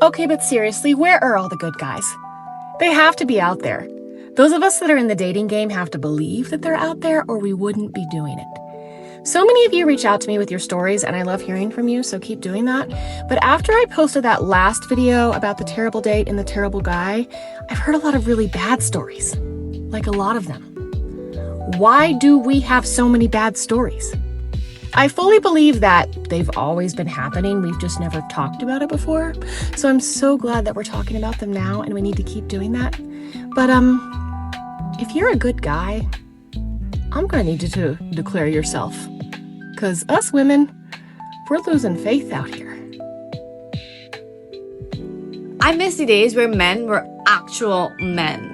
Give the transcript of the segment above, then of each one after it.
Okay, but seriously, where are all the good guys? They have to be out there. Those of us that are in the dating game have to believe that they're out there, or we wouldn't be doing it. So many of you reach out to me with your stories, and I love hearing from you, so keep doing that. But after I posted that last video about the terrible date and the terrible guy, I've heard a lot of really bad stories. Like a lot of them. Why do we have so many bad stories? I fully believe that they've always been happening. We've just never talked about it before. So I'm so glad that we're talking about them now, and we need to keep doing that. But if you're a good guy, I'm gonna need you to declare yourself. Because us women, we're losing faith out here. I miss the days where men were actual men.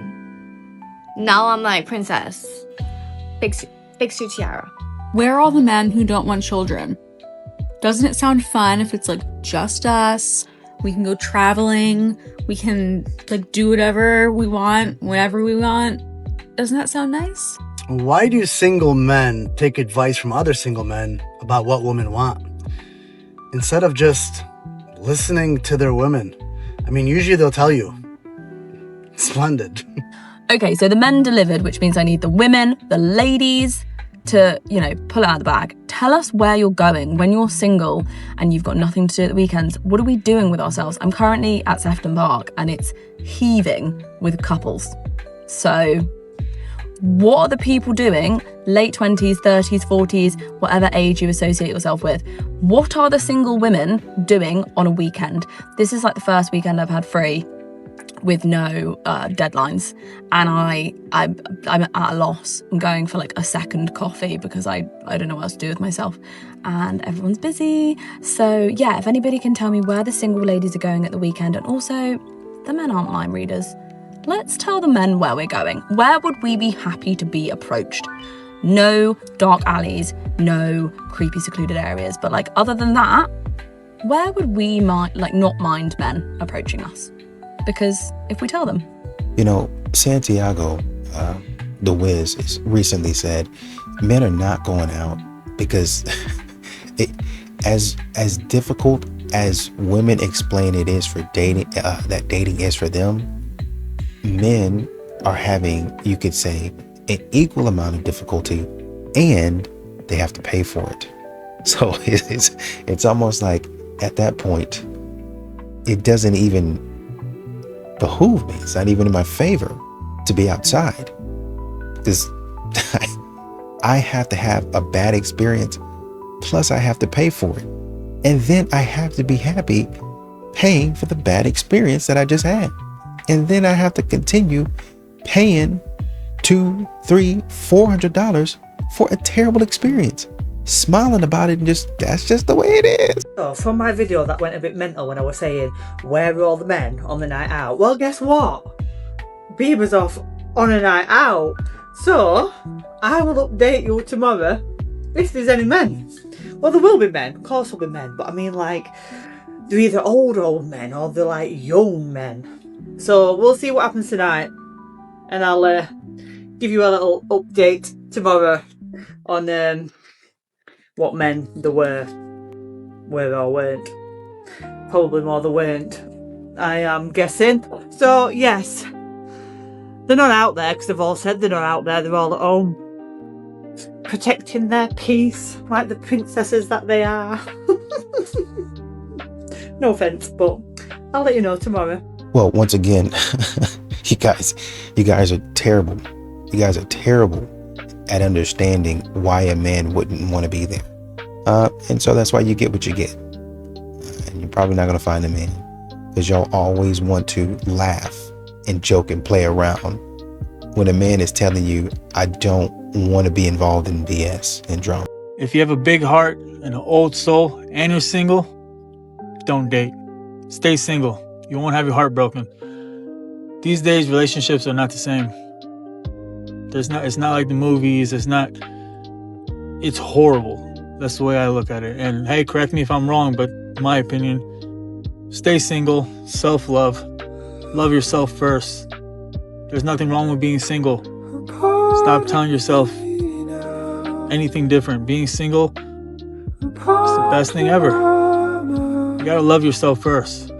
Now I'm like, princess, fix your tiara. Where are all the men who don't want children? Doesn't it sound fun if it's like just us? We can go traveling. We can like do whatever we want, whenever we want. Doesn't that sound nice? Why do single men take advice from other single men about what women want? Instead of just listening to their women. I mean, usually they'll tell you. Splendid. Okay, so the men delivered, which means I need the women, the ladies, to, pull out of the bag. Tell us where you're going when you're single and you've got nothing to do at the weekends. What are we doing with ourselves? I'm currently at Sefton Park and it's heaving with couples. So what are the people doing, late 20s, 30s, 40s, whatever age you associate yourself with? What are the single women doing on a weekend? This is like the first weekend I've had free with no deadlines, and I'm at a loss. I'm going for like a second coffee because I don't know what else to do with myself, and everyone's busy. So yeah, if anybody can tell me where the single ladies are going at the weekend, and also the men aren't mind readers, let's tell the men where we're going. Where would we be happy to be approached? No dark alleys, no creepy secluded areas, but like other than that, where would we not mind men approaching us? Because if we tell them. Santiago, the Wiz, has recently said men are not going out because as difficult as women explain it is for dating, that dating is for them, men are having, you could say, an equal amount of difficulty, and they have to pay for it. So it's almost like at that point, it doesn't even behoove me. It's not even in my favor to be outside because I have to have a bad experience, plus I have to pay for it, and then I have to be happy paying for the bad experience that I just had, and then I have to continue paying $200, $300, $400 for a terrible experience, smiling about it, and that's just the way it is. So from my video that went a bit mental when I was saying where are all the men on the night out, well, guess what, Bieber's off on a night out, so I will update you tomorrow if there's any men. Well, there will be men, of course there'll be men, but I mean, like, they're either old men or they're like young men. So we'll see what happens tonight, and I'll give you a little update tomorrow on what men there were or weren't. Probably more there weren't, I am guessing. So yes, they're not out there because they've all said they're not out there. They're all at home protecting their peace like the princesses that they are. No offense, but I'll let you know tomorrow. Well, once again, you guys are terrible. You guys are terrible at understanding why a man wouldn't want to be there. And so that's why you get what you get. And you're probably not going to find a man because y'all always want to laugh and joke and play around when a man is telling you, I don't want to be involved in BS and drama. If you have a big heart and an old soul and you're single, don't date. Stay single. You won't have your heart broken. These days, relationships are not the same. It's not like the movies. It's horrible. That's the way I look at it. And hey, correct me if I'm wrong, but in my opinion, stay single, self-love, love yourself first. There's nothing wrong with being single. Stop telling yourself anything different. Being single is the best thing ever. You gotta love yourself first.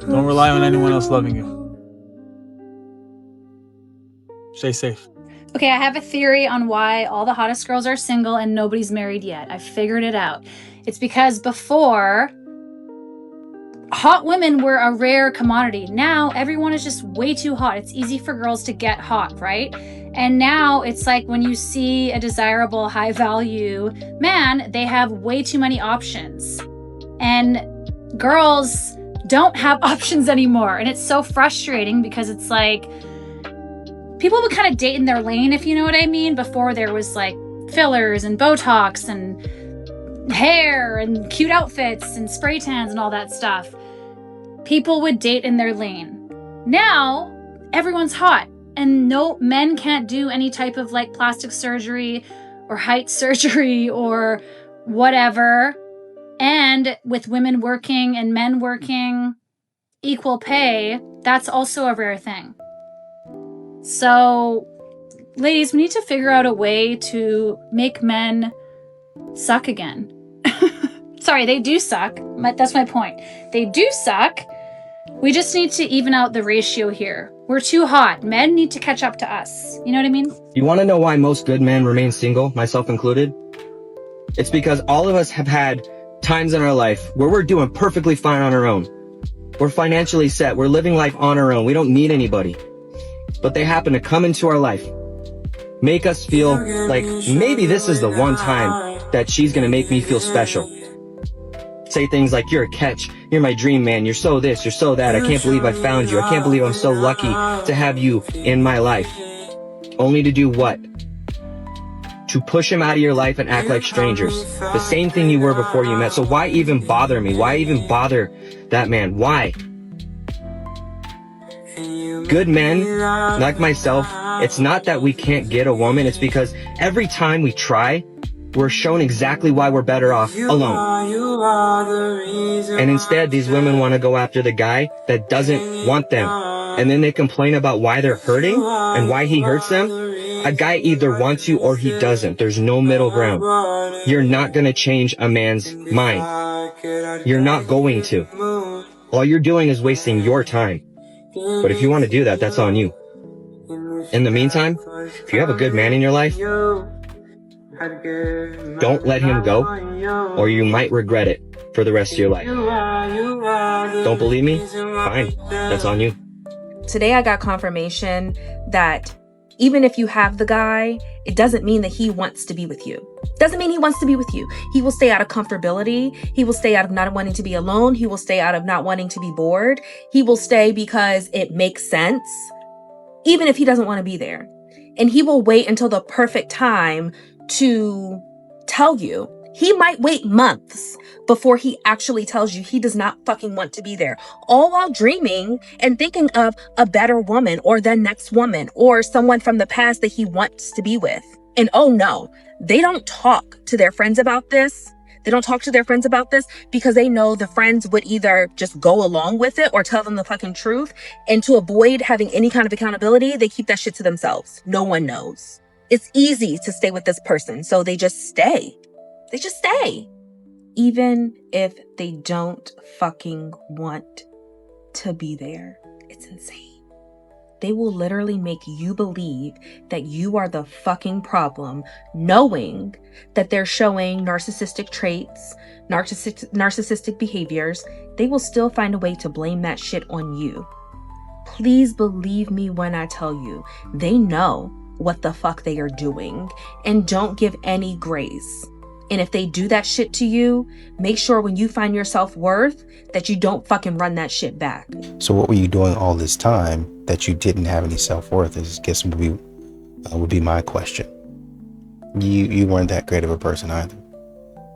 Don't rely on anyone else loving you. Stay safe. Okay, I have a theory on why all the hottest girls are single and nobody's married yet. I figured it out. It's because before, hot women were a rare commodity. Now everyone is just way too hot. It's easy for girls to get hot, right? And now it's like when you see a desirable, high value man, they have way too many options. And girls don't have options anymore. And it's so frustrating because it's like people would kind of date in their lane, if you know what I mean. Before there was like fillers and Botox and hair and cute outfits and spray tans and all that stuff. People would date in their lane. Now everyone's hot. And no, men can't do any type of like plastic surgery or height surgery or whatever. And with women working and men working equal pay, that's also a rare thing. So, ladies, we need to figure out a way to make men suck again. Sorry, they do suck. That's my point. They do suck. We just need to even out the ratio here. We're too hot. Men need to catch up to us. You know what I mean? You want to know why most good men remain single, myself included? It's because all of us have had times in our life where we're doing perfectly fine on our own. We're financially set. We're living life on our own. We don't need anybody. But they happen to come into our life, make us feel like maybe this is the one time that she's going to make me feel special. Say things like, you're a catch, you're my dream man, you're so this, you're so that, I can't believe I found you, I can't believe I'm so lucky to have you in my life. Only to do what? To push him out of your life and act like strangers. The same thing you were before you met. So why even bother me? Why even bother that man? Why? Good men, like myself, it's not that we can't get a woman, it's because every time we try, we're shown exactly why we're better off alone. And instead, these women want to go after the guy that doesn't want them. And then they complain about why they're hurting and why he hurts them. A guy either wants you or he doesn't. There's no middle ground. You're not going to change a man's mind. You're not going to. All you're doing is wasting your time. But if you want to do that, that's on you. In the meantime, if you have a good man in your life, don't let him go, or you might regret it for the rest of your life. Don't believe me? Fine. That's on you. Today I got confirmation that even if you have the guy, it doesn't mean that he wants to be with you. Doesn't mean he wants to be with you. He will stay out of comfortability. He will stay out of not wanting to be alone. He will stay out of not wanting to be bored. He will stay because it makes sense, even if he doesn't want to be there. And he will wait until the perfect time to tell you. He might wait months before he actually tells you he does not fucking want to be there, all while dreaming and thinking of a better woman or the next woman or someone from the past that he wants to be with. And oh no, they don't talk to their friends about this. They don't talk to their friends about this because they know the friends would either just go along with it or tell them the fucking truth. And to avoid having any kind of accountability, they keep that shit to themselves. No one knows. It's easy to stay with this person, so they just stay. They just stay. Even if they don't fucking want to be there. It's insane. They will literally make you believe that you are the fucking problem, knowing that they're showing narcissistic traits, narcissistic behaviors. They will still find a way to blame that shit on you. Please believe me when I tell you, they know what the fuck they are doing and don't give any grace. And if they do that shit to you, make sure when you find your self-worth that you don't fucking run that shit back. So what were you doing all this time that you didn't have any self-worth? I guess would be my question. You weren't that great of a person either.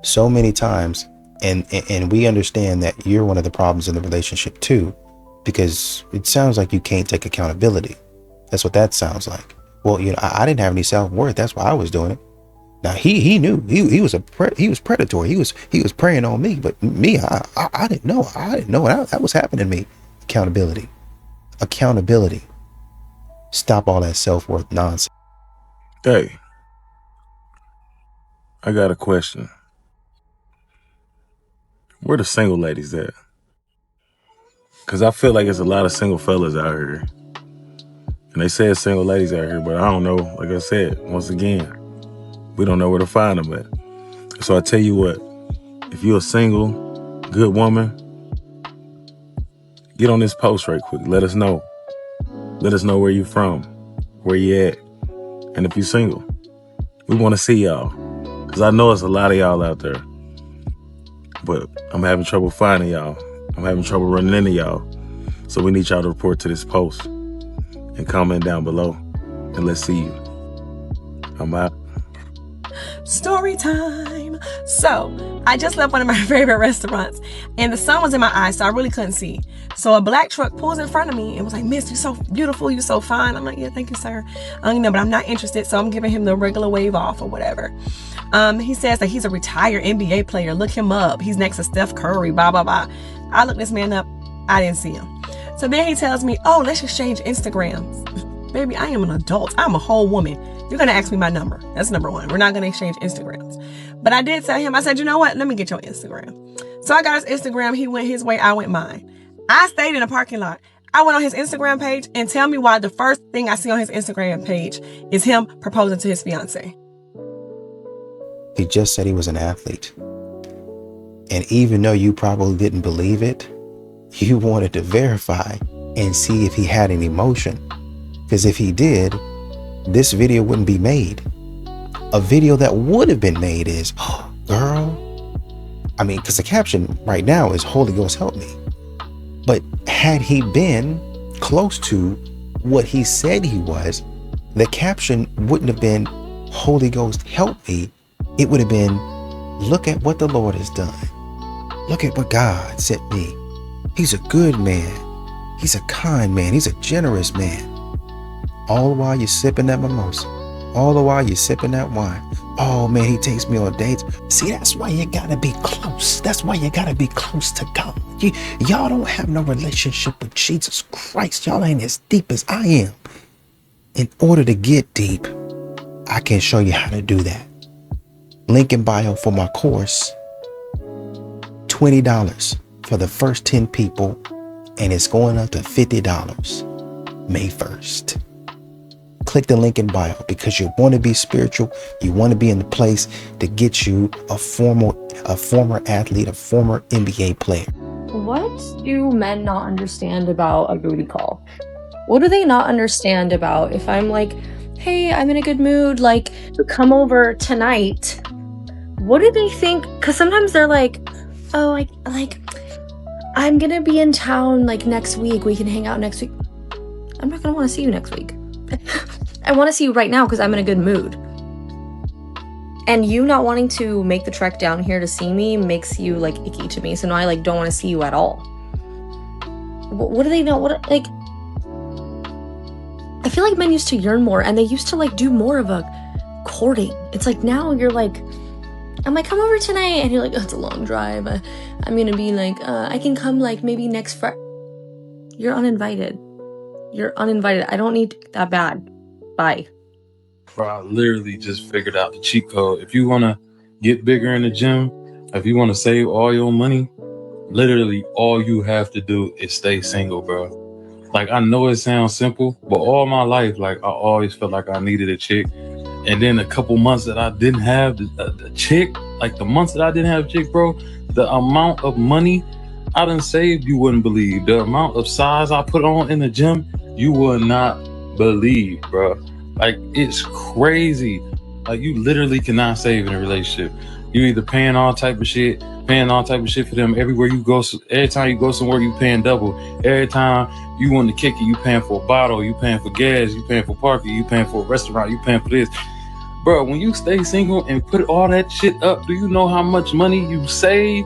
So many times, and we understand that you're one of the problems in the relationship too, because it sounds like you can't take accountability. That's what that sounds like. Well, I didn't have any self-worth. That's why I was doing it. Now he knew he was predatory. He was preying on me, but me, I didn't know. I didn't know that was happening to me. Accountability. Stop all that self-worth nonsense. Hey, I got a question. Where the single ladies at? Because I feel like there's a lot of single fellas out here. And they say it's single ladies out here, but I don't know. Like I said, once again, we don't know where to find them at. So I tell you what, if you're a single, good woman, get on this post right quick. Let us know. Let us know where you from, where you at. And if you're single, we want to see y'all. Because I know it's a lot of y'all out there. But I'm having trouble finding y'all. I'm having trouble running into y'all. So we need y'all to report to this post and comment down below. And let's see you. I'm out. Story time. So I just left one of my favorite restaurants and the sun was in my eyes, so I really couldn't see. So a black truck pulls in front of me and was like, "Miss, you're so beautiful, you're so fine." I'm like, "Yeah, thank you, sir." But I'm not interested, so I'm giving him the regular wave off or whatever. He says that he's a retired NBA player. Look him up. He's next to Steph Curry, blah, blah, blah. I looked this man up. I didn't see him. So then he tells me, "Oh, let's exchange Instagrams." Baby, I am an adult. I'm a whole woman. You're going to ask me my number. That's number one. We're not going to exchange Instagrams. But I did tell him, I said, "You know what? Let me get your Instagram." So I got his Instagram. He went his way. I went mine. I stayed in a parking lot. I went on his Instagram page and tell me why the first thing I see on his Instagram page is him proposing to his fiance. He just said he was an athlete. And even though you probably didn't believe it, you wanted to verify and see if he had any emotion. Because if he did, this video wouldn't be made. A video that would have been made is, "Oh, girl." I mean, because the caption right now is "Holy Ghost help me." But had he been close to what he said he was, the caption wouldn't have been "Holy Ghost help me." It would have been, "Look at what the Lord has done. Look at what God sent me. He's a good man. He's a kind man. He's a generous man." All the while you're sipping that mimosa. All the while you're sipping that wine. "Oh man, he takes me on dates." See, that's why you gotta be close. That's why you gotta be close to God. Y'all don't have no relationship with Jesus Christ. Y'all ain't as deep as I am. In order to get deep, I can show you how to do that. Link in bio for my course. $20 for the first 10 people, and it's going up to $50 May 1st. Click the link in bio because you want to be spiritual. You want to be in the place to get you a former athlete, a former NBA player. What do men not understand about a booty call? What do they not understand about if I'm like, "Hey, I'm in a good mood, like, come over tonight"? What do they think? Because sometimes they're like, "Oh, I'm gonna be in town like next week. We can hang out next week." I'm not gonna want to see you next week. I want to see you right now because I'm in a good mood. And you not wanting to make the trek down here to see me makes you like icky to me. So now I like don't want to see you at all. What do they know? I feel like men used to yearn more and they used to like do more of a courting. It's like now you're like, I'm like, "Come over tonight," and you're like, "Oh, it's a long drive. I'm gonna be like, I can come like maybe next Friday." You're uninvited. You're uninvited. I don't need that bad. Bye. Bro, I literally just figured out the cheat code. If you want to get bigger in the gym, if you want to save all your money, literally all you have to do is stay single, bro. Like, I know it sounds simple, but all my life, like, I always felt like I needed a chick. And then a couple months that I didn't have the chick, like the months that I didn't have a chick, bro, the amount of money I done saved, you wouldn't believe. The amount of size I put on in the gym, you would not believe, bro. Like, it's crazy. Like, you literally cannot save in a relationship. You either paying all type of shit for them everywhere you go. So every time you go somewhere, you paying double. Every time you want to kick it, you paying for a bottle, you paying for gas, you paying for parking, you paying for a restaurant, you paying for this. Bro, when you stay single and put all that shit up, do you know how much money you save?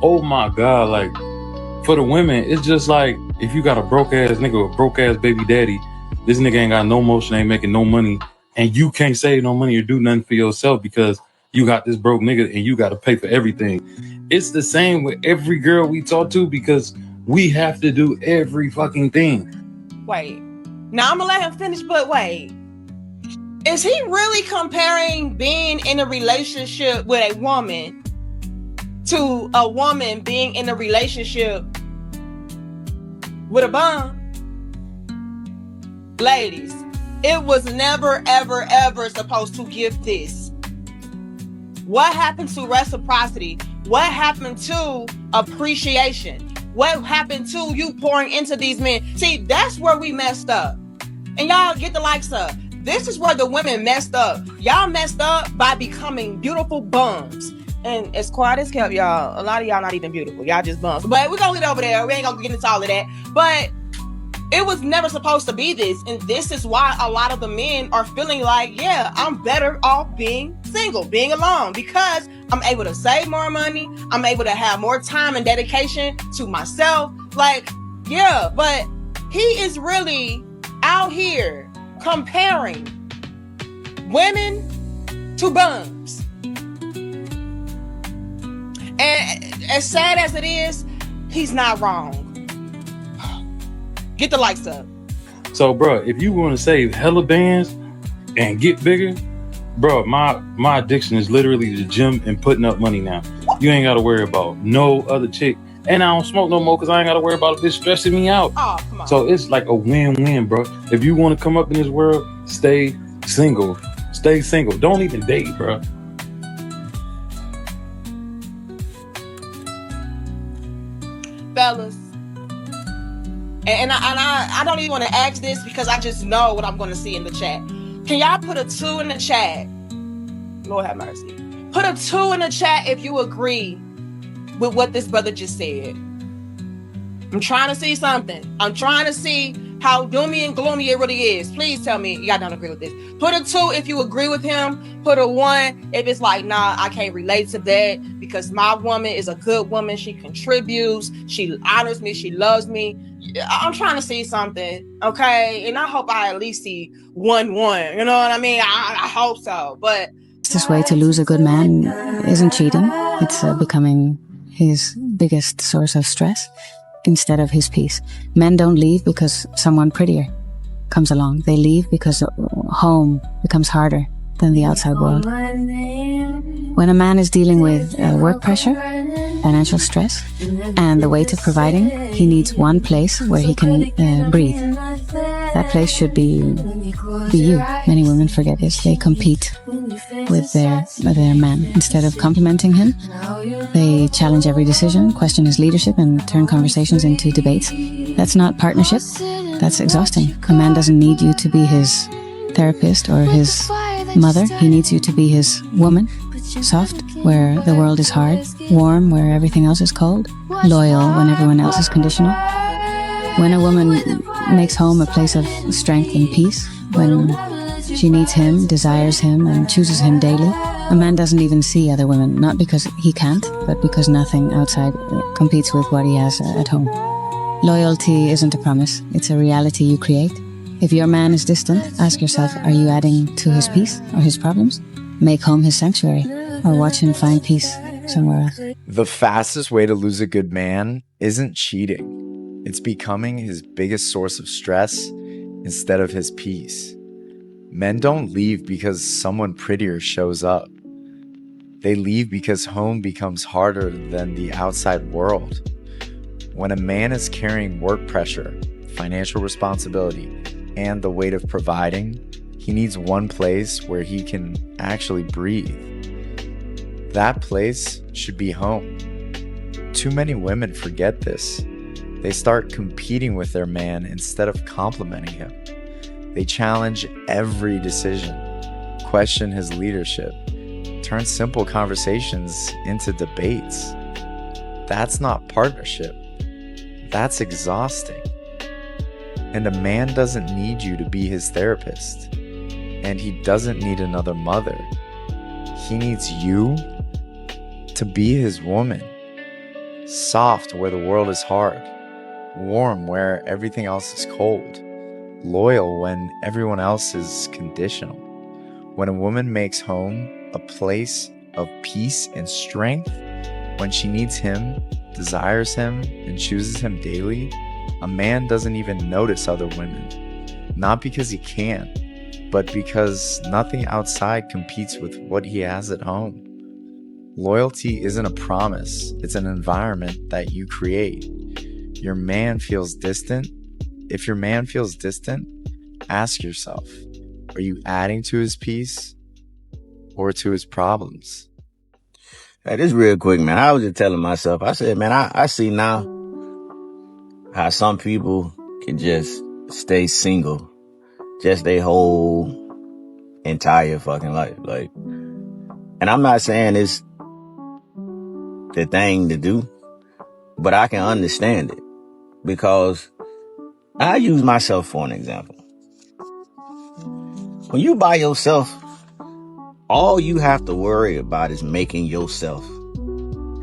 Oh my God, like, for the women, it's just like, if you got a broke ass nigga, a broke ass baby daddy, this nigga ain't got no motion, ain't making no money, and you can't save no money or do nothing for yourself because you got this broke nigga and you got to pay for everything. It's the same with every girl we talk to because we have to do every fucking thing. Wait. Now I'm gonna let him finish, but wait. Is he really comparing being in a relationship with a woman to a woman being in a relationship with a bum. Ladies, it was never, ever, ever supposed to give this. What happened to reciprocity? What happened to appreciation? What happened to you pouring into these men? See, that's where we messed up. And y'all get the likes up. This is where the women messed up. Y'all messed up by becoming beautiful bums. And as quiet as kept, y'all, a lot of y'all not even beautiful. Y'all just bums. But we're going to get over there. We ain't going to get into all of that. But it was never supposed to be this. And this is why a lot of the men are feeling like, yeah, I'm better off being single, being alone, because I'm able to save more money. I'm able to have more time and dedication to myself. Like, yeah, but he is really out here comparing women to bums. And as sad as it is, he's not wrong. Get the likes up. So, bro, if you want to save hella bands and get bigger, bro, my addiction is literally the gym and putting up money now. You ain't got to worry about no other chick. And I don't smoke no more because I ain't got to worry about a bitch stressing me out. Oh, come on. So it's like a win-win, bro. If you want to come up in this world, stay single. Stay single. Don't even date, bro. Fellas. And I don't even want to ask this because I just know what I'm going to see in the chat. Can y'all put a 2 in the chat? Lord have mercy. Put a 2 in the chat if you agree with what this brother just said. I'm trying to see something. I'm trying to see how doomy and gloomy it really is. Please tell me y'all don't agree with this. Put a 2 if you agree with him. Put a 1 if it's like, nah, I can't relate to that because my woman is a good woman. She contributes. She honors me. She loves me. I'm trying to see something, okay? And I hope I at least see 1-1. You know what I mean? I hope so. But this way to lose a good man isn't cheating. It's becoming his biggest source of stress instead of his peace. Men don't leave because someone prettier comes along. They leave because home becomes harder than the outside world. When a man is dealing with work pressure, financial stress, and the weight of providing, he needs one place where he can breathe. That place should be you. Many women forget this. They compete with their man. Instead of complimenting him, they challenge every decision, question his leadership, and turn conversations into debates. That's not partnership. That's exhausting. A man doesn't need you to be his therapist or his mother. He needs you to be his woman. Soft where the world is hard, warm where everything else is cold, loyal when everyone else is conditional. When a woman makes home a place of strength and peace, when she needs him, desires him, and chooses him daily, a man doesn't even see other women, not because he can't, but because nothing outside competes with what he has at home. Loyalty isn't a promise, it's a reality you create. If your man is distant, ask yourself, are you adding to his peace or his problems? Make home his sanctuary, or watch him find peace somewhere else. The fastest way to lose a good man isn't cheating. It's becoming his biggest source of stress instead of his peace. Men don't leave because someone prettier shows up. They leave because home becomes harder than the outside world. When a man is carrying work pressure, financial responsibility, and the weight of providing, he needs one place where he can actually breathe. That place should be home. Too many women forget this. They start competing with their man instead of complimenting him. They challenge every decision, question his leadership, turn simple conversations into debates. That's not partnership. That's exhausting. And a man doesn't need you to be his therapist. And he doesn't need another mother. He needs you to be his woman. Soft where the world is hard. Warm where everything else is cold. Loyal when everyone else is conditional. When a woman makes home a place of peace and strength, when she needs him, desires him, and chooses him daily, a man doesn't even notice other women. Not because he can't, but because nothing outside competes with what he has at home. Loyalty isn't a promise, it's an environment that you create. your man feels distant, if your man feels distant, ask yourself, are you adding to his peace or to his problems? Hey, this real quick, man. I was just telling myself, I said, man, I see now how some people can just stay single just their whole entire fucking life. Like, and I'm not saying it's the thing to do, but I can understand it because I use myself for an example. When you by yourself, all you have to worry about is making yourself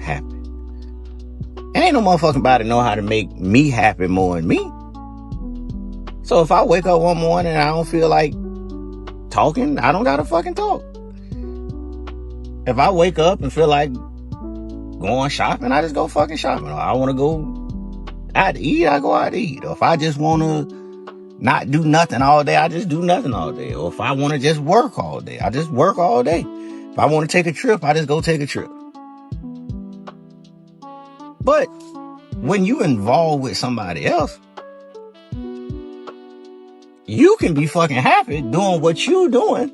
happy. And ain't no motherfucking body know how to make me happy more than me. So if I wake up one morning and I don't feel like talking, I don't gotta fucking talk. If I wake up and feel like going shopping, I just go fucking shopping. Or I want to go out to eat, I go out to eat. Or if I just want to not do nothing all day, I just do nothing all day. Or if I want to just work all day, I just work all day. If I want to take a trip, I just go take a trip. But when you involved with somebody else, you can be fucking happy doing what you doing.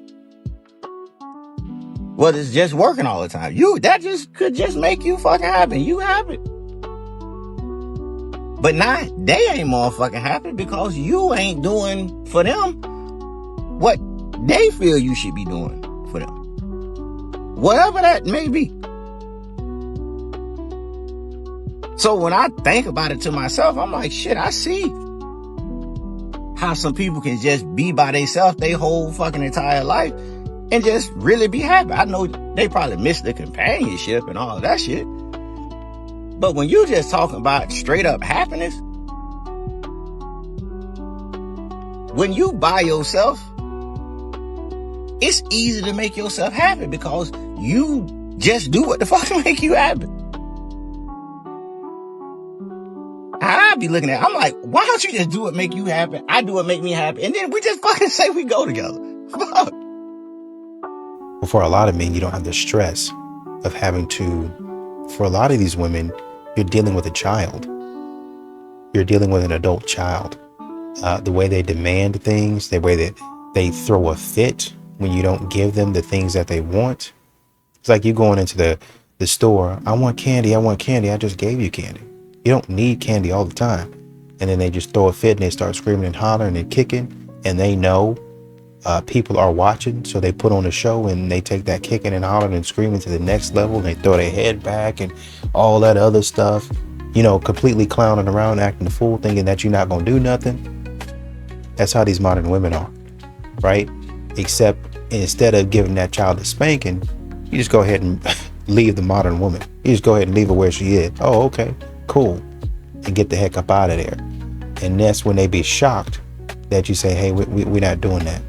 Whether it's just working all the time. That just could just make you fucking happy. You happy. But now they ain't motherfucking happy because you ain't doing for them what they feel you should be doing for them. Whatever that may be. So when I think about it to myself, I'm like, shit, I see how some people can just be by themselves their whole fucking entire life and just really be happy. I know they probably miss the companionship and all that shit. But when you just talking about straight up happiness, when you by yourself, it's easy to make yourself happy because you just do what the fuck make you happy. I be looking at it, I'm like, why don't you just do what make you happy? I do what make me happy. And then we just fucking say we go together. Fuck. Well, for a lot of men, you don't have the stress of having to, for a lot of these women, you're dealing with a child. You're dealing with an adult child. The way they demand things, the way that they throw a fit when you don't give them the things that they want. It's like you going into the store, I want candy, I just gave you candy. You don't need candy all the time. And then they just throw a fit and they start screaming and hollering and kicking, and they know people are watching, so they put on a show and they take that kicking and hollering and screaming to the next level, and they throw their head back and all that other stuff, completely clowning around, acting the fool, thinking that you're not gonna do nothing. That's how these modern women are, right? Except instead of giving that child a spanking, you just go ahead and leave the modern woman. You just go ahead and leave her where she is. Oh, okay, cool. And get the heck up out of there. And that's when they be shocked that you say, hey, we're not doing that.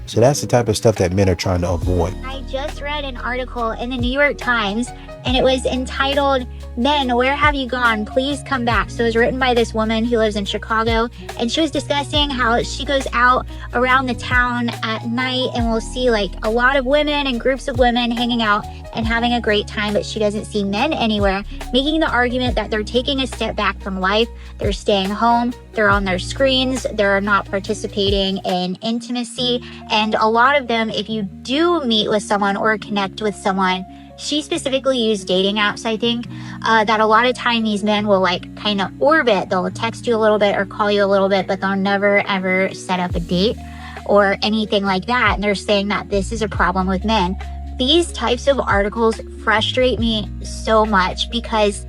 So that's the type of stuff that men are trying to avoid. I just read an article in the New York Times, and it was entitled, "Men, Where Have You Gone? Please Come Back." So it was written by this woman who lives in Chicago, and she was discussing how she goes out around the town at night and will see like a lot of women and groups of women hanging out and having a great time, but she doesn't see men anywhere, making the argument that they're taking a step back from life, they're staying home, they're on their screens, they're not participating in intimacy, and a lot of them, if you do meet with someone or connect with someone, she specifically used dating apps, I think, that a lot of time these men will like kind of orbit. They'll text you a little bit or call you a little bit, but they'll never ever set up a date or anything like that. And they're saying that this is a problem with men. These types of articles frustrate me so much because,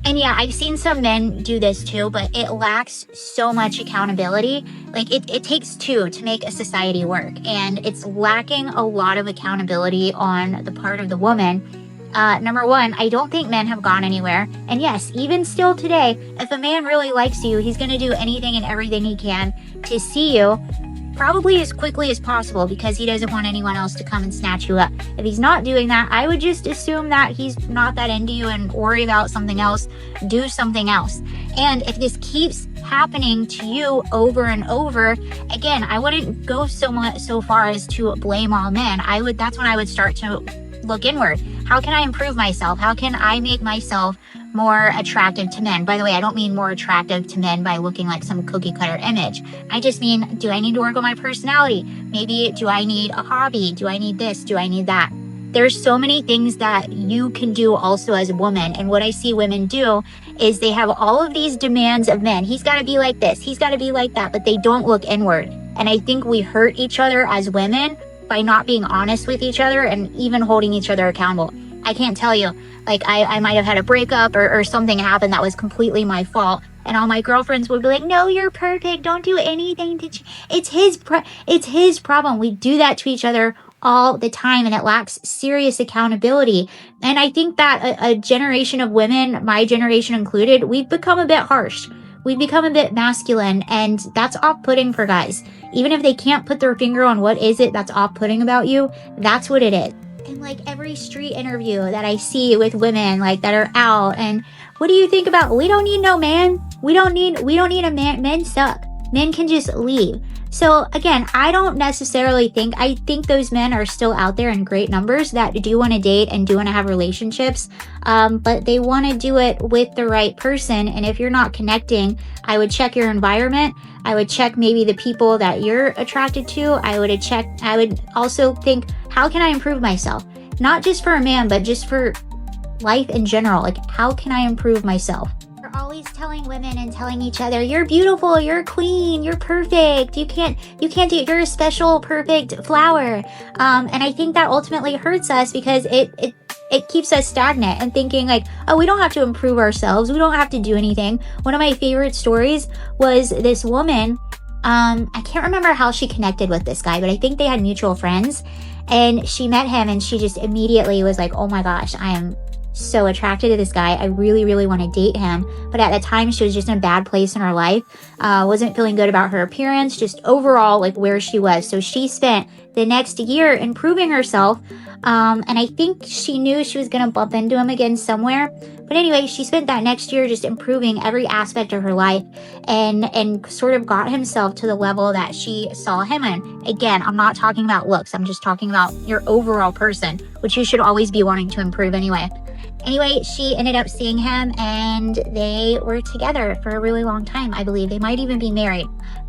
and yeah, I've seen some men do this too, but it lacks so much accountability. Like it takes two to make a society work, and it's lacking a lot of accountability on the part of the woman. Number one, I don't think men have gone anywhere. And yes, even still today, if a man really likes you, he's going to do anything and everything he can to see you, probably as quickly as possible, because he doesn't want anyone else to come and snatch you up. If he's not doing that, I would just assume that he's not that into you and worry about something else, do something else. And if this keeps happening to you over and over, again, I wouldn't go so far as to blame all men. That's when I would start to look inward. How can I improve myself? How can I make myself more attractive to men. By the way, I don't mean more attractive to men by looking like some cookie cutter image. I just mean, do I need to work on my personality? Maybe do I need a hobby? Do I need this? Do I need that? There's so many things that you can do also as a woman. And what I see women do is they have all of these demands of men. He's got to be like this. He's got to be like that. But they don't look inward. And I think we hurt each other as women by not being honest with each other and even holding each other accountable. I can't tell you, like I might have had a breakup or something happened that was completely my fault. And all my girlfriends would be like, no, you're perfect. Don't do anything to it's his problem. We do that to each other all the time, and it lacks serious accountability. And I think that a generation of women, my generation included, we've become a bit harsh. We've become a bit masculine, and that's off-putting for guys. Even if they can't put their finger on what is it that's off-putting about you, that's what it is. And like every street interview that I see with women like that are out, and what do you think about, we don't need no man. We don't need a man. Men suck. Men can just leave. So again, I don't necessarily think, I think those men are still out there in great numbers that do want to date and do want to have relationships, but they want to do it with the right person. And if you're not connecting, I would check your environment. I would check maybe the people that you're attracted to. I would also think, how can I improve myself? Not just for a man, but just for life in general. Like, how can I improve myself? We're always telling women and telling each other, you're beautiful, you're a queen, you're perfect, you can't do, you're a special, perfect flower. And I think that ultimately hurts us because it keeps us stagnant and thinking like, oh, we don't have to improve ourselves. We don't have to do anything. One of my favorite stories was this woman. I can't remember how she connected with this guy, but I think they had mutual friends, and she met him and she just immediately was like, oh my gosh, I am so attracted to this guy. I really, really want to date him. But at the time, she was just in a bad place in her life. Wasn't feeling good about her appearance, just overall like where she was. So she spent the next year improving herself. And I think she knew she was going to bump into him again somewhere. But anyway, she spent that next year just improving every aspect of her life and sort of got himself to the level that she saw him in. Again, I'm not talking about looks. I'm just talking about your overall person, which you should always be wanting to improve anyway. Anyway, she ended up seeing him and they were together for a really long time, I believe. They might even be married.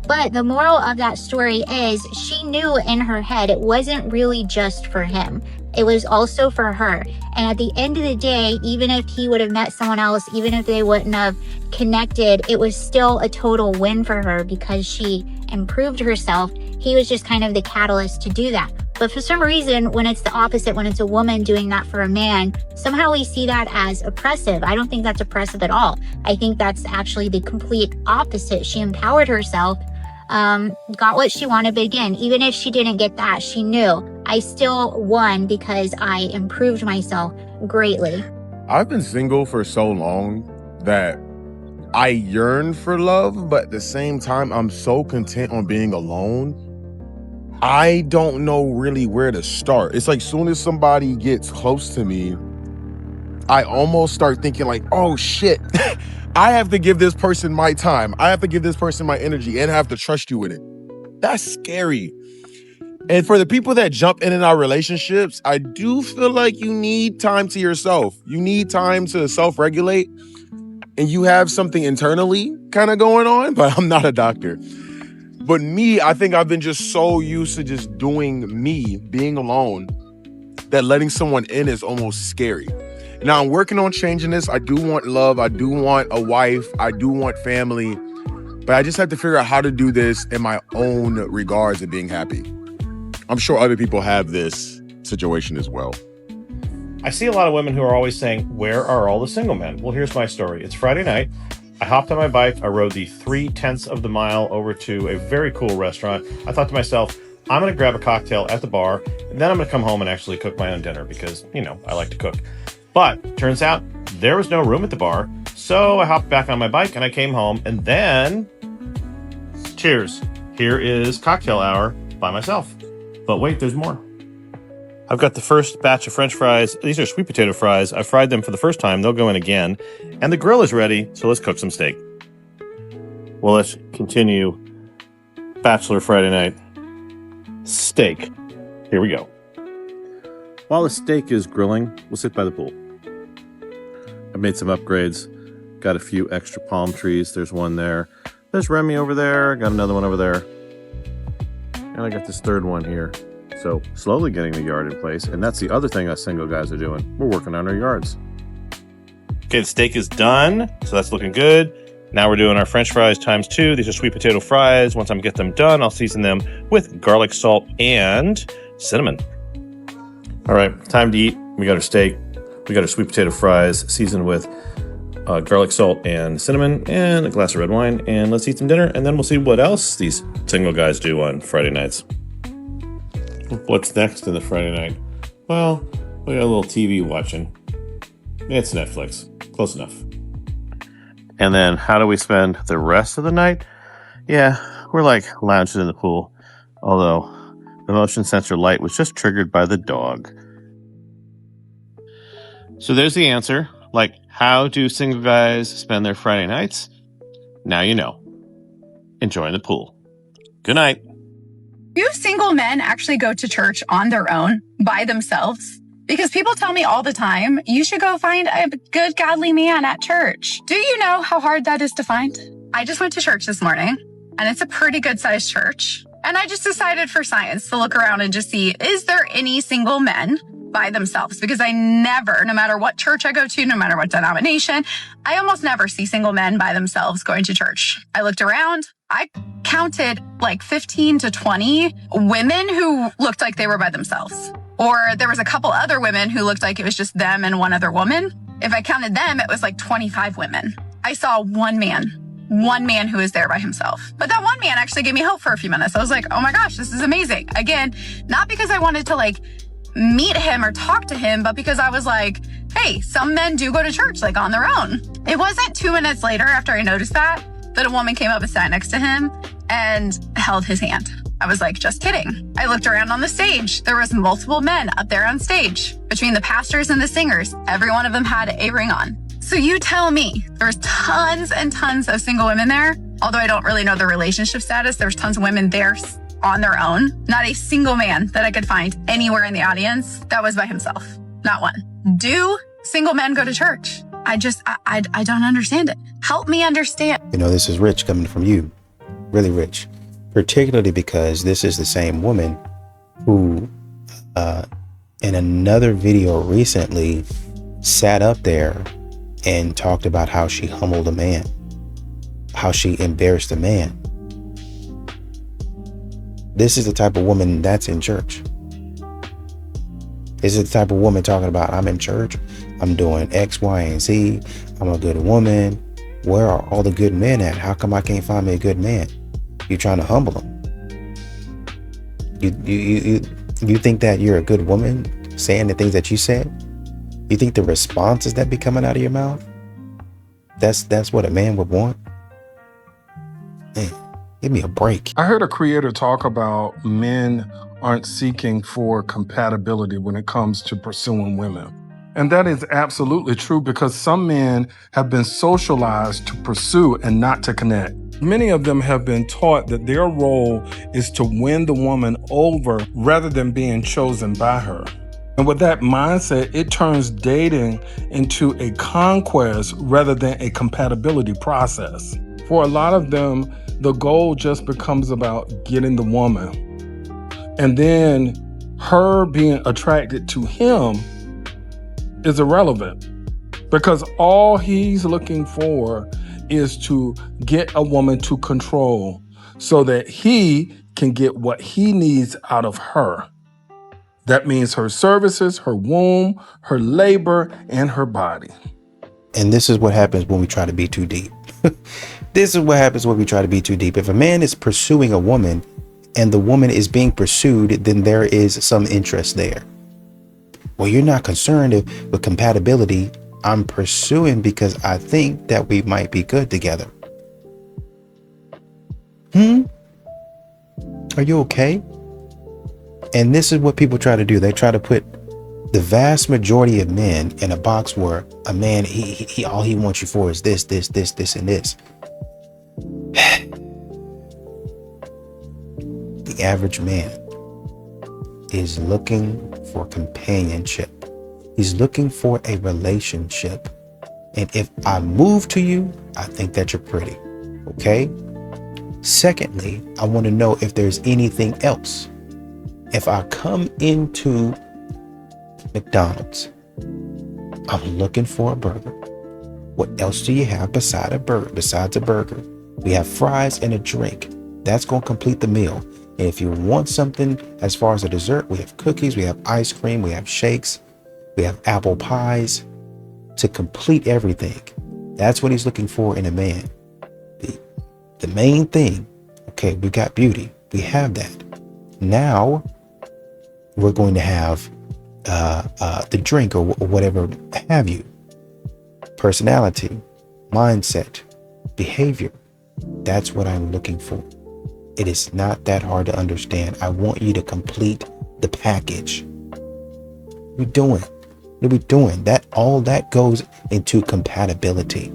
But the moral of that story is she knew in her head it wasn't really just for him. It was also for her. And at the end of the day, even if he would have met someone else, even if they wouldn't have connected, it was still a total win for her because she improved herself. He was just kind of the catalyst to do that. But for some reason, when it's the opposite, when it's a woman doing that for a man, somehow we see that as oppressive. I don't think that's oppressive at all. I think that's actually the complete opposite. She empowered herself, got what she wanted. But again, even if she didn't get that, she knew I still won because I improved myself greatly. I've been single for so long that I yearn for love, but at the same time, I'm so content on being alone. I don't know really where to start. It's like soon as somebody gets close to me, I almost start thinking like, oh shit, I have to give this person my time. I have to give this person my energy and I have to trust you with it. That's scary. And for the people that jump in and out of relationships, I do feel like you need time to yourself. You need time to self-regulate and you have something internally kind of going on, but I'm not a doctor. But me, I think I've been just so used to just doing me, being alone, that letting someone in is almost scary. Now I'm working on changing this. I do want love. I do want a wife. I do want family. But I just have to figure out how to do this in my own regards of being happy. I'm sure other people have this situation as well. I see a lot of women who are always saying, where are all the single men? Well, here's my story. It's Friday night. I hopped on my bike. I rode the 0.3 of the mile over to a very cool restaurant. I thought to myself, I'm going to grab a cocktail at the bar, and then I'm going to come home and actually cook my own dinner because, you know, I like to cook. But turns out there was no room at the bar. So I hopped back on my bike and I came home, and then cheers. Here is cocktail hour by myself. But wait, there's more. I've got the first batch of French fries. These are sweet potato fries. I fried them for the first time. They'll go in again. And the grill is ready, so let's cook some steak. Well, let's continue Bachelor Friday night. Steak. Here we go. While the steak is grilling, we'll sit by the pool. I've made some upgrades. Got a few extra palm trees. There's one there. There's Remy over there. Got another one over there. And I got this third one here. So slowly getting the yard in place. And that's the other thing us single guys are doing. We're working on our yards. Okay, the steak is done. So that's looking good. Now we're doing our French fries ×2. These are sweet potato fries. Once I get them done, I'll season them with garlic, salt, and cinnamon. All right, time to eat. We got our steak. We got our sweet potato fries seasoned with garlic, salt, and cinnamon, and a glass of red wine. And let's eat some dinner, and then we'll see what else these single guys do on Friday nights. What's next in the Friday night? Well, we got a little TV watching. It's Netflix. Close enough. And then how do we spend the rest of the night? Yeah, we're like lounging in the pool. Although the motion sensor light was just triggered by the dog. So there's the answer. Like, how do single guys spend their Friday nights? Now you know. Enjoying the pool. Good night. Do single men actually go to church on their own, by themselves? Because people tell me all the time, you should go find a good, godly man at church. Do you know how hard that is to find? I just went to church this morning, and it's a pretty good-sized church. And I just decided for science to look around and just see, is there any single men by themselves? Because I never, no matter what church I go to, no matter what denomination, I almost never see single men by themselves going to church. I looked around. I counted like 15 to 20 women who looked like they were by themselves. Or there was a couple other women who looked like it was just them and one other woman. If I counted them, it was like 25 women. I saw one man who was there by himself. But that one man actually gave me hope for a few minutes. I was like, oh my gosh, this is amazing. Again, not because I wanted to like meet him or talk to him, but because I was like, hey, some men do go to church like on their own. It wasn't 2 minutes later after I noticed that a woman came up and sat next to him and held his hand. I was like, just kidding. I looked around on the stage. There was multiple men up there on stage. Between the pastors and the singers, every one of them had a ring on. So you tell me, there was tons and tons of single women there. Although I don't really know their relationship status, there was tons of women there on their own. Not a single man that I could find anywhere in the audience that was by himself. Not one. Do single men go to church? I don't understand it. Help me understand. You know, this is rich coming from you. Really rich. Particularly because this is the same woman who, in another video recently, sat up there and talked about how she humbled a man, how she embarrassed a man. This is the type of woman that's in church. This is the type of woman talking about, I'm in church, I'm doing X, Y, and Z, I'm a good woman. Where are all the good men at? How come I can't find me a good man? You're trying to humble them. You think that you're a good woman saying the things that you said? You think the responses that be coming out of your mouth, that's what a man would want? Man, give me a break. I heard a creator talk about men aren't seeking for compatibility when it comes to pursuing women. And that is absolutely true because some men have been socialized to pursue and not to connect. Many of them have been taught that their role is to win the woman over rather than being chosen by her. And with that mindset, it turns dating into a conquest rather than a compatibility process. For a lot of them, the goal just becomes about getting the woman. And then her being attracted to him is irrelevant because all he's looking for is to get a woman to control so that he can get what he needs out of her. That means her services, her womb, her labor, and her body. And this is what happens when we try to be too deep. This is what happens when we try to be too deep. If a man is pursuing a woman and the woman is being pursued, then there is some interest there. Well, you're not concerned with compatibility. I'm pursuing because I think that we might be good together. Are you okay? And this is what people try to do. They try to put the vast majority of men in a box where a man, he all he wants you for is this, and this. The average man is looking for companionship. He's looking for a relationship. And if I move to you, I think that you're pretty. Okay? Secondly, I want to know if there's anything else. If I come into McDonald's, I'm looking for a burger. What else do you have besides a burger? We have fries and a drink. That's going to complete the meal. And if you want something as far as a dessert, we have cookies, we have ice cream, we have shakes, we have apple pies to complete everything. That's what he's looking for in a man. The main thing, okay, we got beauty. We have that. Now we're going to have the drink or whatever have you. Personality, mindset, behavior. That's what I'm looking for. It is not that hard to understand. I want you to complete the package. What are we doing? All that goes into compatibility.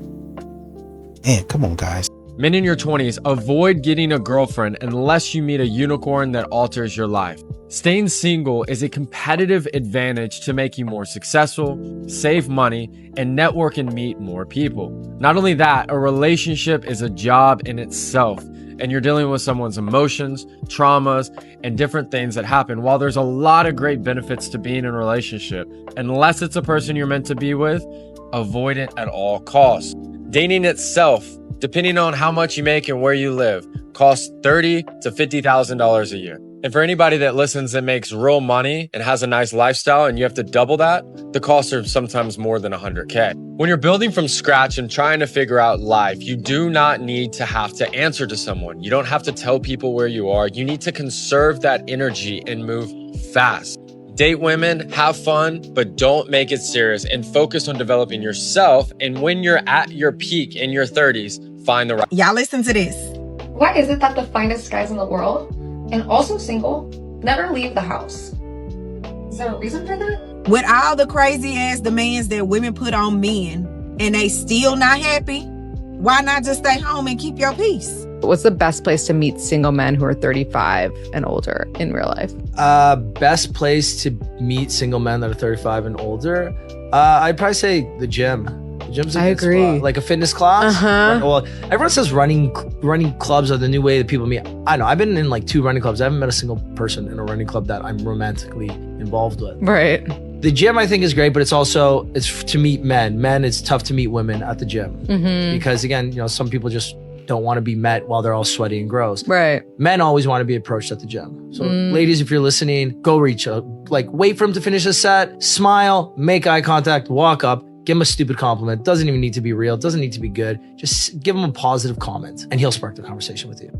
Man, come on, guys. Men in your 20s, avoid getting a girlfriend unless you meet a unicorn that alters your life. Staying single is a competitive advantage to make you more successful, save money, and network and meet more people. Not only that, a relationship is a job in itself, and you're dealing with someone's emotions, traumas, and different things that happen. While there's a lot of great benefits to being in a relationship, unless it's a person you're meant to be with, avoid it at all costs. Dating itself, depending on how much you make and where you live, costs $30,000 to $50,000 a year. And for anybody that listens that makes real money and has a nice lifestyle and you have to double that, the costs are sometimes more than $100K. When you're building from scratch and trying to figure out life, you do not need to have to answer to someone. You don't have to tell people where you are. You need to conserve that energy and move fast. Date women, have fun, but don't make it serious and focus on developing yourself. And when you're at your peak in your 30s, find the right. Y'all listen to this. Why is it that the finest guys in the world, and also single, never leave the house? Is there a reason for that? With all the crazy ass demands that women put on men and they still not happy, why not just stay home and keep your peace? What's the best place to meet single men who are 35 and older in real life? Best place to meet single men that are 35 and older? I'd probably say the gym. The gym's a good spot. Like a fitness class. Well, everyone says running clubs are the new way that people meet. I know. I've been in like 2 running clubs. I haven't met a single person in a running club that I'm romantically involved with. Right. The gym I think is great, but it's to meet men. Men, it's tough to meet women at the gym because again, some people just don't want to be met while they're all sweaty and gross. Right. Men always want to be approached at the gym. So ladies, if you're listening, go reach out. Like wait for him to finish a set, smile, make eye contact, walk up, give him a stupid compliment. Doesn't even need to be real. Doesn't need to be good. Just give him a positive comment and he'll spark the conversation with you.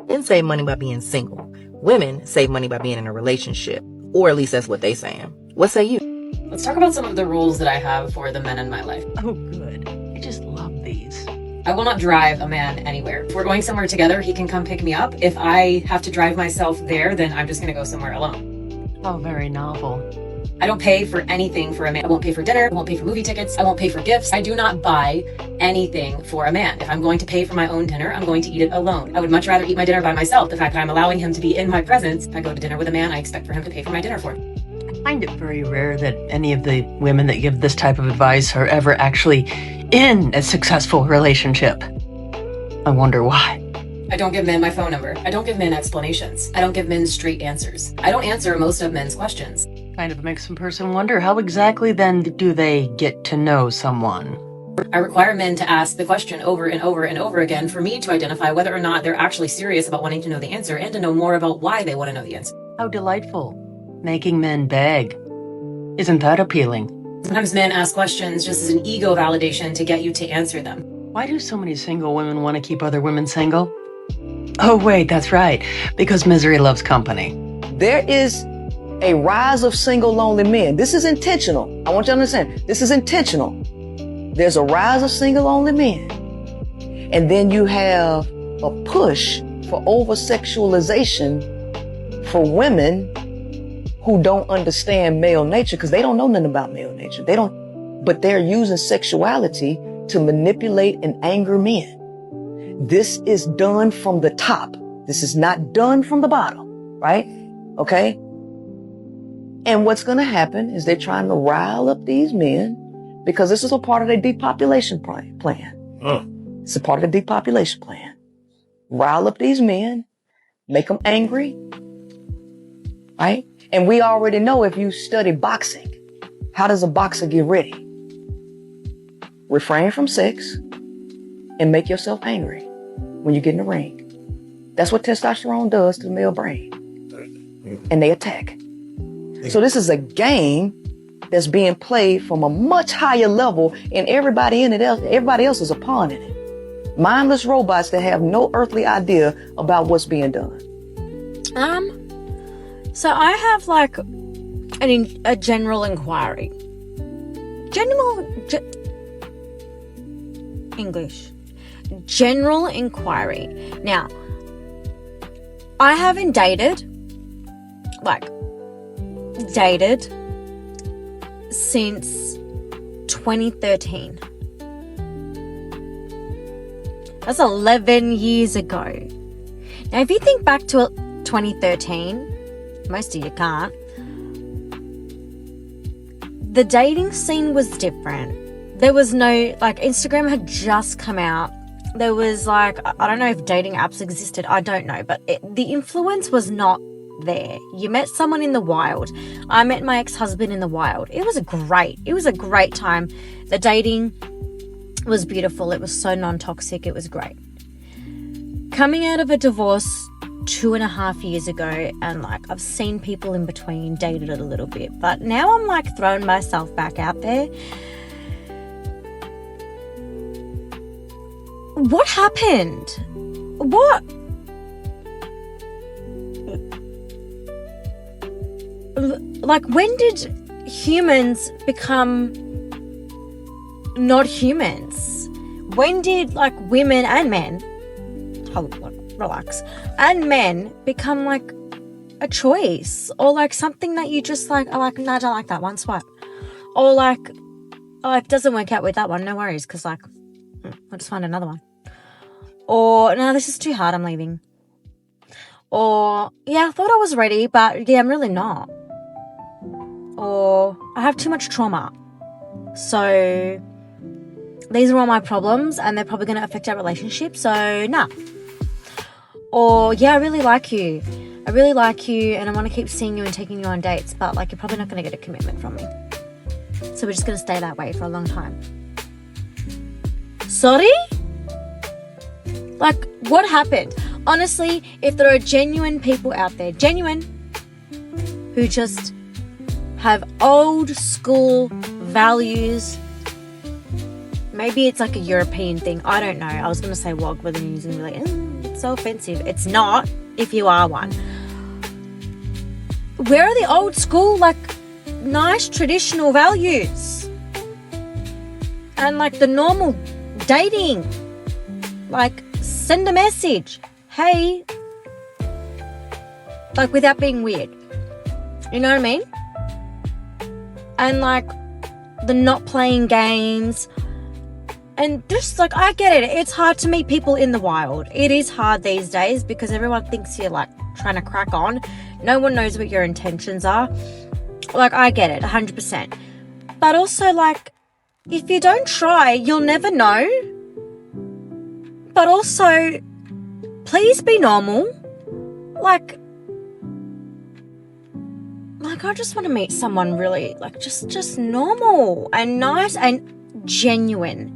Men save money by being single. Women save money by being in a relationship. Or at least that's what they saying. What say you? Let's talk about some of the rules that I have for the men in my life. Oh, good. I just love these. I will not drive a man anywhere. If we're going somewhere together, he can come pick me up. If I have to drive myself there, then I'm just going to go somewhere alone. Oh, very novel. I don't pay for anything for a man. I won't pay for dinner. I won't pay for movie tickets. I won't pay for gifts. I do not buy anything for a man. If I'm going to pay for my own dinner, I'm going to eat it alone. I would much rather eat my dinner by myself. The fact that I'm allowing him to be in my presence, if I go to dinner with a man, I expect for him to pay for my dinner for me. I find it very rare that any of the women that give this type of advice are ever actually in a successful relationship. I wonder why. I don't give men my phone number. I don't give men explanations. I don't give men straight answers. I don't answer most of men's questions. Kind of makes a person wonder, how exactly then do they get to know someone? I require men to ask the question over and over and over again for me to identify whether or not they're actually serious about wanting to know the answer and to know more about why they want to know the answer. How delightful. Making men beg. Isn't that appealing? Sometimes men ask questions just as an ego validation to get you to answer them. Why do so many single women want to keep other women single? Oh, wait, that's right. Because misery loves company. There is a rise of single lonely men. This is intentional. I want you to understand. This is intentional. There's a rise of single lonely men. And then you have a push for over-sexualization for women who don't understand male nature because they don't know nothing about male nature. But they're using sexuality to manipulate and anger men. This is done from the top. This is not done from the bottom, right? Okay? And what's going to happen is they're trying to rile up these men because this is a part of their depopulation plan. It's a part of the depopulation plan. Rile up these men, make them angry, right? And we already know, if you study boxing, how does a boxer get ready? Refrain from sex and make yourself angry when you get in the ring. That's what testosterone does to the male brain. And they attack. So this is a game that's being played from a much higher level, and everybody else is a pawn in it. Mindless robots that have no earthly idea about what's being done. So I have like a general inquiry. General inquiry. Now, I haven't dated since 2013. That's 11 years ago. Now, if you think back to 2013, most of you can't, the dating scene was different. There was no, like, Instagram had just come out. There was, like, I don't know if dating apps existed. I don't know. But the influence was not there. You met someone in the wild. I met my ex-husband in the wild. It was a great time. The dating was beautiful. It was so non-toxic. It was great. Coming out of a divorce 2.5 years ago, and like I've seen people in between, dated it a little bit, but now I'm like throwing myself back out there. What happened? What? Like, when did humans become not humans? When did like women and men, relax, and men become like a choice, or like something that you just like, I like, no, I don't like that one, swipe, or like, oh, it doesn't work out with that one, no worries, because like, I'll just find another one, or no, this is too hard, I'm leaving, or yeah, I thought I was ready, but yeah, I'm really not, or I have too much trauma, so these are all my problems and they're probably going to affect our relationship, so nah. Or, yeah, I really like you and I want to keep seeing you and taking you on dates, but like, you're probably not going to get a commitment from me, so we're just going to stay that way for a long time. Sorry? Like, what happened? Honestly, if there are genuine people out there, who just have old school values, maybe it's like a European thing, I don't know. I was going to say wog, but then you're going to be like, it's so offensive. It's not, if you are one. Where are the old school, like, nice traditional values? And like the normal dating, like, send a message, hey, like, without being weird. You know what I mean? And like the not playing games. And just like, I get it. It's hard to meet people in the wild. It is hard these days because everyone thinks you're like trying to crack on. No one knows what your intentions are. Like, I get it 100%. But also, like, if you don't try, you'll never know. But also, please be normal. Like I just want to meet someone really, like, just normal and nice and genuine,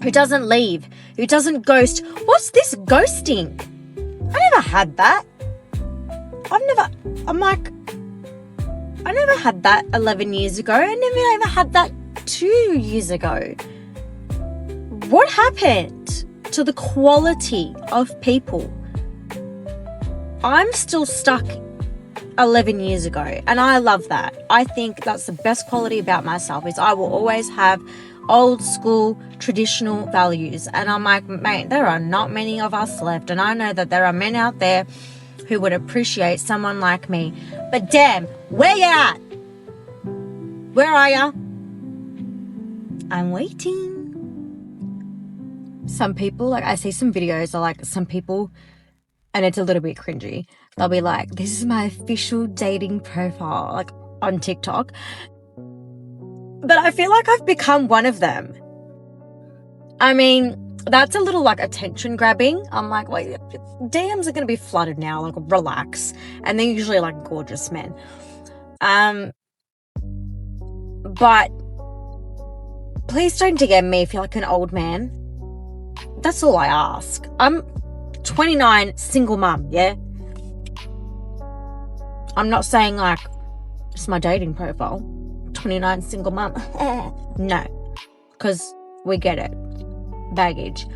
who doesn't leave, who doesn't ghost. What's this ghosting? I never had that. I never had that 11 years ago. I never ever had that 2 years ago. What happened to the quality of people? I'm still stuck 11 years ago, and I love that. I think that's the best quality about myself, is I will always have old school traditional values. And I'm like, mate, there are not many of us left, and I know that there are men out there who would appreciate someone like me. But damn, where you at? Where are ya? I'm waiting. Some people, like, I see some videos of like some people, and it's a little bit cringy. They'll be like, this is my official dating profile. Like, on TikTok. But I feel like I've become one of them. I mean, that's a little like attention grabbing. I'm like, wait, DMs are going to be flooded now. Like, relax. And they're usually like gorgeous men. But please don't DM me if you're like an old man. That's all I ask. I'm 29, single mum, yeah? I'm not saying like it's my dating profile. 29, single mum. No. Because we get it. Baggage.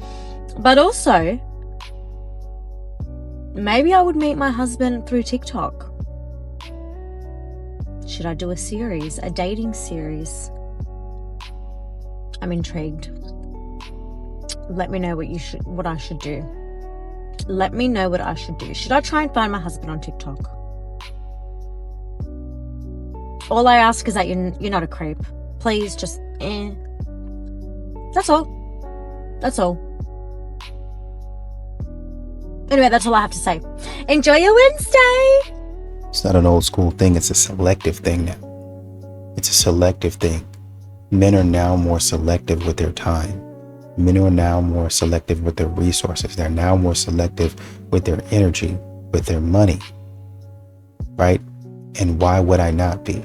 But also, maybe I would meet my husband through TikTok. Should I do a series, a dating series? I'm intrigued. Let me know what I should do. Let me know what I should do. Should I try and find my husband on TikTok? All I ask is that you're not a creep. Please, just That's all. That's all. Anyway, that's all I have to say. Enjoy your Wednesday. It's not an old school thing. It's a selective thing now. It's a selective thing. Men are now more selective with their time. Men are now more selective with their resources. They're now more selective with their energy, with their money. Right? And why would I not be?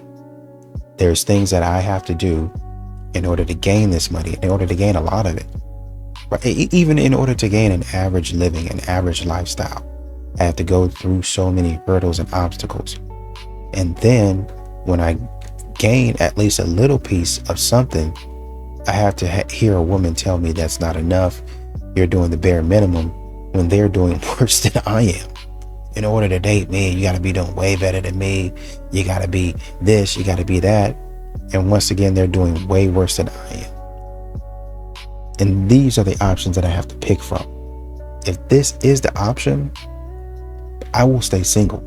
There's things that I have to do in order to gain this money, in order to gain a lot of it. Right? Even in order to gain an average living, an average lifestyle, I have to go through so many hurdles and obstacles. And then when I gain at least a little piece of something, I have to hear a woman tell me that's not enough. You're doing the bare minimum when they're doing worse than I am. In order to date me, you got to be doing way better than me. You got to be this, you got to be that. And once again, they're doing way worse than I am. And these are the options that I have to pick from. If this is the option, I will stay single.